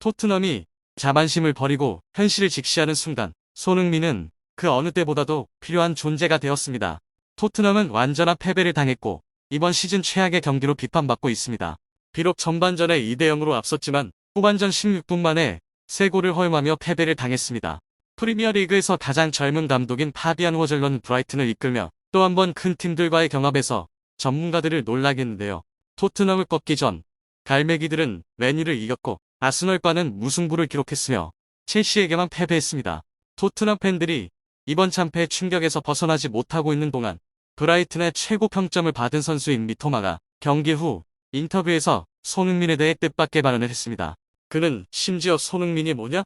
토트넘이 자만심을 버리고 현실을 직시하는 순간 손흥민은 그 어느 때보다도 필요한 존재가 되었습니다. 토트넘은 완전한 패배를 당했고 이번 시즌 최악의 경기로 비판받고 있습니다. 비록 전반전에 2대0으로 앞섰지만 후반전 16분 만에 3골을 허용하며 패배를 당했습니다. 프리미어리그에서 가장 젊은 감독인 파비안 호젤러는 브라이튼을 이끌며 또 한 번 큰 팀들과의 경합에서 전문가들을 놀라게 했는데요. 토트넘을 꺾기 전 갈매기들은 맨유를 이겼고 아스널과는 무승부를 기록했으며 첼시에게만 패배했습니다. 토트넘 팬들이 이번 참패의 충격에서 벗어나지 못하고 있는 동안 브라이튼의 최고 평점을 받은 선수인 미토마가 경기 후 인터뷰에서 손흥민에 대해 뜻밖의 발언을 했습니다. 그는 심지어 손흥민이 뭐냐?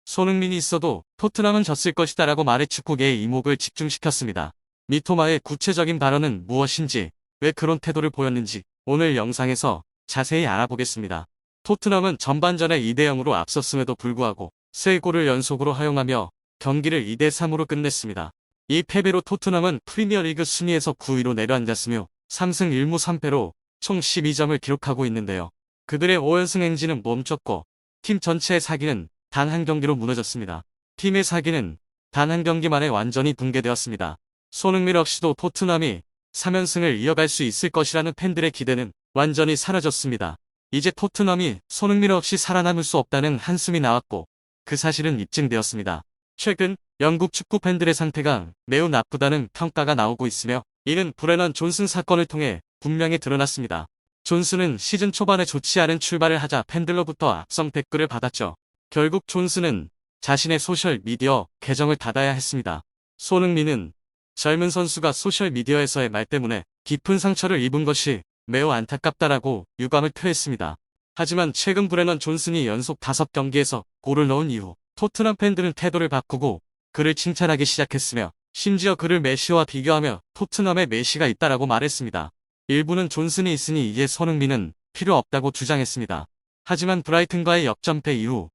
손흥민이 있어도 토트넘은 졌을 것이다 라고 말해 축구계의 이목을 집중시켰습니다. 미토마의 구체적인 발언은 무엇인지, 왜 그런 태도를 보였는지 오늘 영상에서 자세히 알아보겠습니다. 토트넘은 전반전에 2대0으로 앞섰음에도 불구하고 3골을 연속으로 허용하며 경기를 2대3으로 끝냈습니다. 이 패배로 토트넘은 프리미어리그 순위에서 9위로 내려앉았으며 3승 1무 3패로 총 12점을 기록하고 있는데요. 그들의 5연승 행진은 멈췄고 팀 전체의 사기는 단 한 경기로 무너졌습니다. 팀의 사기는 단 한 경기 만에 완전히 붕괴되었습니다. 손흥민 없이도 토트넘이 3연승을 이어갈 수 있을 것이라는 팬들의 기대는 완전히 사라졌습니다. 이제 토트넘이 손흥민 없이 살아남을 수 없다는 한숨이 나왔고 그 사실은 입증되었습니다. 최근 영국 축구 팬들의 상태가 매우 나쁘다는 평가가 나오고 있으며 이는 브레넌 존슨 사건을 통해 분명히 드러났습니다. 존슨은 시즌 초반에 좋지 않은 출발을 하자 팬들로부터 악성 댓글을 받았죠. 결국 존슨은 자신의 소셜미디어 계정을 닫아야 했습니다. 손흥민은 젊은 선수가 소셜미디어에서의 말 때문에 깊은 상처를 입은 것이 매우 안타깝다라고 유감을 표했습니다. 하지만 최근 브레넌 존슨이 연속 5경기에서 골을 넣은 이후 토트넘 팬들은 태도를 바꾸고 그를 칭찬하기 시작했으며 심지어 그를 메시와 비교하며 토트넘에 메시가 있다라고 말했습니다. 일부는 존슨이 있으니 이제 손흥민은 필요 없다고 주장했습니다. 하지만 브라이튼과의 역전패 이후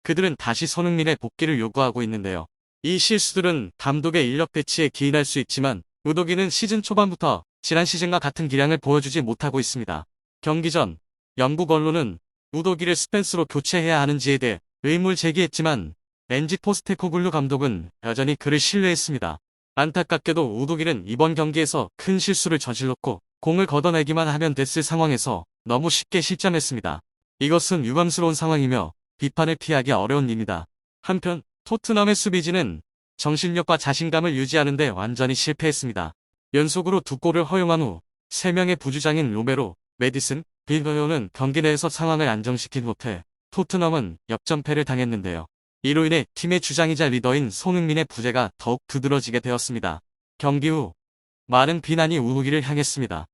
그들은 다시 손흥민의 복귀를 요구하고 있는데요. 이 실수들은 감독의 인력 배치에 기인할 수 있지만 우도기는 시즌 초반부터 지난 시즌과 같은 기량을 보여주지 못하고 있습니다. 경기 전 영국 언론은 우도기를 스펜스로 교체해야 하는지에 대해 의문을 제기했지만 렌지 포스테코글루 감독은 여전히 그를 신뢰했습니다. 안타깝게도 우도기는 이번 경기에서 큰 실수를 저질렀고 공을 걷어내기만 하면 됐을 상황에서 너무 쉽게 실점했습니다. 이것은 유감스러운 상황이며 비판을 피하기 어려운 일입니다. 한편 토트넘의 수비진은 정신력과 자신감을 유지하는 데 완전히 실패했습니다. 연속으로 2골을 허용한 후 3명의 부주장인 로메로, 메디슨, 빌버요는 경기 내에서 상황을 안정시키지 못해 토트넘은 역전패를 당했는데요. 이로 인해 팀의 주장이자 리더인 손흥민의 부재가 더욱 두드러지게 되었습니다. 경기 후 많은 비난이 우두기를 향했습니다.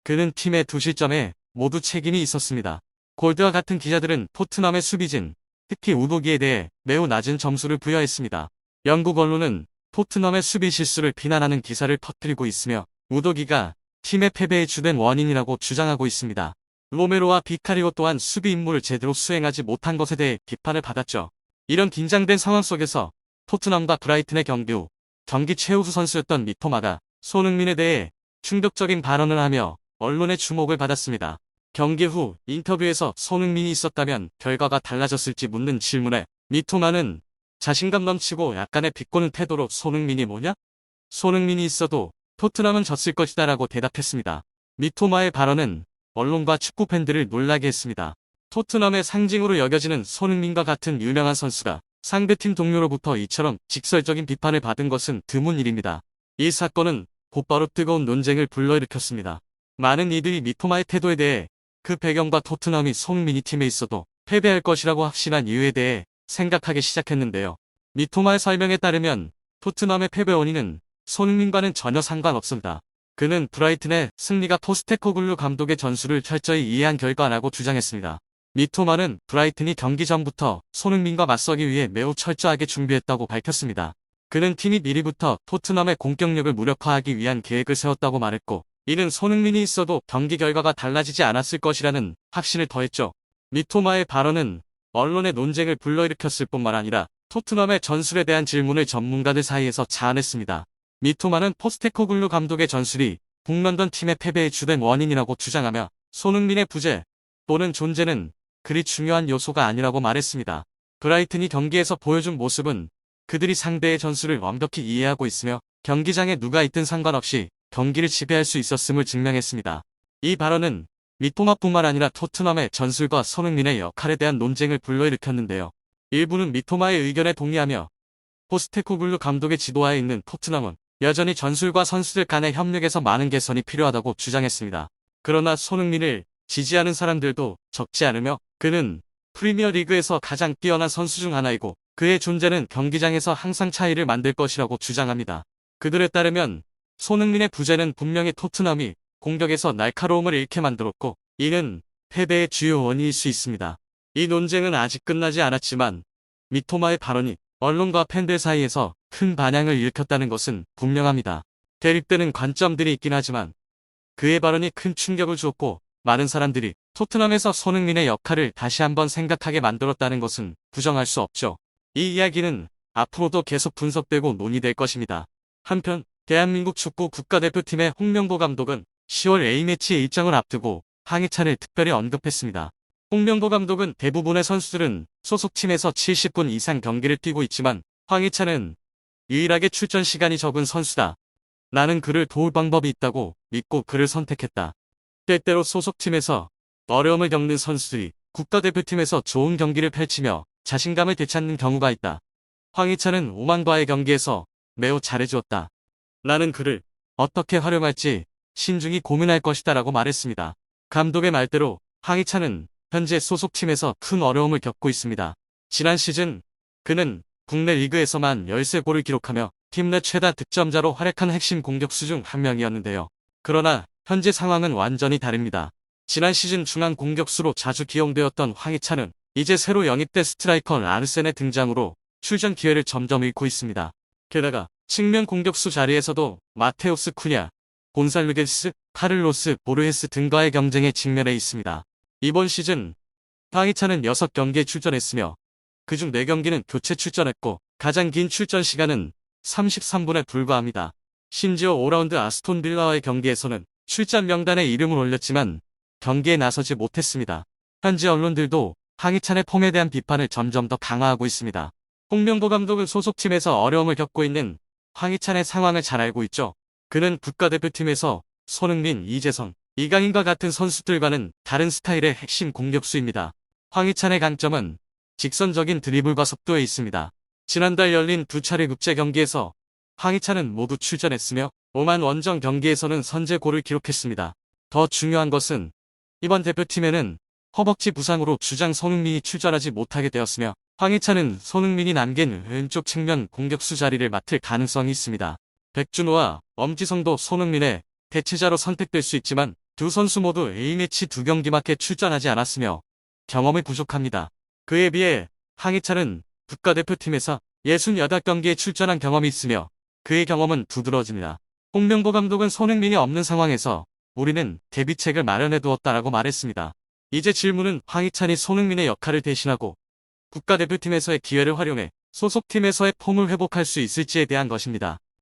그는 팀의 2실점에 모두 책임이 있었습니다. 골드와 같은 기자들은 토트넘의 수비진, 특히 우도기에 대해 매우 낮은 점수를 부여했습니다. 영국 언론은 토트넘의 수비 실수를 비난하는 기사를 퍼뜨리고 있으며 우도기가 팀의 패배의 주된 원인이라고 주장하고 있습니다. 로메로와 비카리오 또한 수비 임무를 제대로 수행하지 못한 것에 대해 비판을 받았죠. 이런 긴장된 상황 속에서 토트넘과 브라이튼의 경기 후 경기 최우수 선수였던 미토마가 손흥민에 대해 충격적인 발언을 하며 언론의 주목을 받았습니다. 경기 후 인터뷰에서 손흥민이 있었다면 결과가 달라졌을지 묻는 질문에 미토마는 자신감 넘치고 약간의 비꼬는 태도로 손흥민이 뭐냐? 손흥민이 있어도 토트넘은 졌을 것이다 라고 대답했습니다. 미토마의 발언은 언론과 축구 팬들을 놀라게 했습니다. 토트넘의 상징으로 여겨지는 손흥민과 같은 유명한 선수가 상대팀 동료로부터 이처럼 직설적인 비판을 받은 것은 드문 일입니다. 이 사건은 곧바로 뜨거운 논쟁을 불러일으켰습니다. 많은 이들이 미토마의 태도에 대해 그 배경과 토트넘이 손흥민이 팀에 있어도 패배할 것이라고 확신한 이유에 대해 생각하기 시작했는데요. 미토마의 설명에 따르면 토트넘의 패배 원인은 손흥민과는 전혀 상관없습니다. 그는 브라이튼의 승리가 포스테코글루 감독의 전술을 철저히 이해한 결과라고 주장했습니다. 미토마는 브라이튼이 경기 전부터 손흥민과 맞서기 위해 매우 철저하게 준비했다고 밝혔습니다. 그는 팀이 미리부터 토트넘의 공격력을 무력화하기 위한 계획을 세웠다고 말했고 이는 손흥민이 있어도 경기 결과가 달라지지 않았을 것이라는 확신을 더했죠. 미토마의 발언은 언론의 논쟁을 불러일으켰을 뿐만 아니라 토트넘의 전술에 대한 질문을 전문가들 사이에서 자아냈습니다. 미토마는 포스테코글루 감독의 전술이 북런던 팀의 패배의 주된 원인이라고 주장하며 손흥민의 부재 또는 존재는 그리 중요한 요소가 아니라고 말했습니다. 브라이튼이 경기에서 보여준 모습은 그들이 상대의 전술을 완벽히 이해하고 있으며 경기장에 누가 있든 상관없이 경기를 지배할 수 있었음을 증명했습니다. 이 발언은 미토마뿐만 아니라 토트넘의 전술과 손흥민의 역할에 대한 논쟁을 불러일으켰는데요. 일부는 미토마의 의견에 동의하며 포스테코글루 감독의 지도하에 있는 토트넘은 여전히 전술과 선수들 간의 협력에서 많은 개선이 필요하다고 주장했습니다. 그러나 손흥민을 지지하는 사람들도 적지 않으며 그는 프리미어리그에서 가장 뛰어난 선수 중 하나이고 그의 존재는 경기장에서 항상 차이를 만들 것이라고 주장합니다. 그들에 따르면 손흥민의 부재는 분명히 토트넘이 공격에서 날카로움을 잃게 만들었고 이는 패배의 주요 원인일 수 있습니다. 이 논쟁은 아직 끝나지 않았지만 미토마의 발언이 언론과 팬들 사이에서 큰 반향을 일으켰다는 것은 분명합니다. 대립되는 관점들이 있긴 하지만 그의 발언이 큰 충격을 주었고 많은 사람들이 토트넘에서 손흥민의 역할을 다시 한번 생각하게 만들었다는 것은 부정할 수 없죠. 이 이야기는 앞으로도 계속 분석되고 논의될 것입니다. 한편 대한민국 축구 국가대표팀의 홍명보 감독은 10월 A매치 일정을 앞두고 황희찬을 특별히 언급했습니다. 홍명보 감독은 대부분의 선수들은 소속팀에서 70분 이상 경기를 뛰고 있지만 황희찬은 유일하게 출전 시간이 적은 선수다. 나는 그를 도울 방법이 있다고 믿고 그를 선택했다. 때때로 소속팀에서 어려움을 겪는 선수들이 국가대표팀에서 좋은 경기를 펼치며 자신감을 되찾는 경우가 있다. 황희찬은 오만과의 경기에서 매우 잘해주었다. 나는 그를 어떻게 활용할지 신중히 고민할 것이다 라고 말했습니다. 감독의 말대로 황희찬은 현재 소속팀에서 큰 어려움을 겪고 있습니다. 지난 시즌 그는 국내 리그에서만 13골을 기록하며 팀 내 최다 득점자로 활약한 핵심 공격수 중 한 명이었는데요. 그러나 현재 상황은 완전히 다릅니다. 지난 시즌 중앙 공격수로 자주 기용되었던 황희찬은 이제 새로 영입된 스트라이커 아르센의 등장으로 출전 기회를 점점 잃고 있습니다. 게다가 측면 공격수 자리에서도 마테우스 쿠냐, 곤살르게스, 카를로스 보르헤스 등과의 경쟁에 직면해 있습니다. 이번 시즌 황희찬은 6경기에 출전했으며 그중 4경기는 교체 출전했고 가장 긴 출전 시간은 33분에 불과합니다. 심지어 5라운드 아스톤 빌라와의 경기에서는 출전 명단에 이름을 올렸지만 경기에 나서지 못했습니다. 현지 언론들도 황희찬의 폼에 대한 비판을 점점 더 강화하고 있습니다. 홍명보 감독은 소속팀에서 어려움을 겪고 있는 황희찬의 상황을 잘 알고 있죠. 그는 국가대표팀에서 손흥민, 이재성, 이강인과 같은 선수들과는 다른 스타일의 핵심 공격수입니다. 황희찬의 강점은 직선적인 드리블과 속도에 있습니다. 지난달 열린 2차례 국제 경기에서 황희찬은 모두 출전했으며 오만 원정 경기에서는 선제골을 기록했습니다. 더 중요한 것은 이번 대표팀에는 허벅지 부상으로 주장 손흥민이 출전하지 못하게 되었으며 황희찬은 손흥민이 남긴 왼쪽 측면 공격수 자리를 맡을 가능성이 있습니다. 백준호와 엄지성도 손흥민의 대체자로 선택될 수 있지만 두 선수 모두 A매치 2경기밖에 출전하지 않았으며 경험이 부족합니다. 그에 비해 황희찬은 국가대표팀에서 68경기에 출전한 경험이 있으며 그의 경험은 두드러집니다. 홍명보 감독은 손흥민이 없는 상황에서 우리는 대비책을 마련해 두었다라고 말했습니다. 이제 질문은 황희찬이 손흥민의 역할을 대신하고 국가대표팀에서의 기회를 활용해 소속팀에서의 폼을 회복할 수 있을지에 대한 것입니다.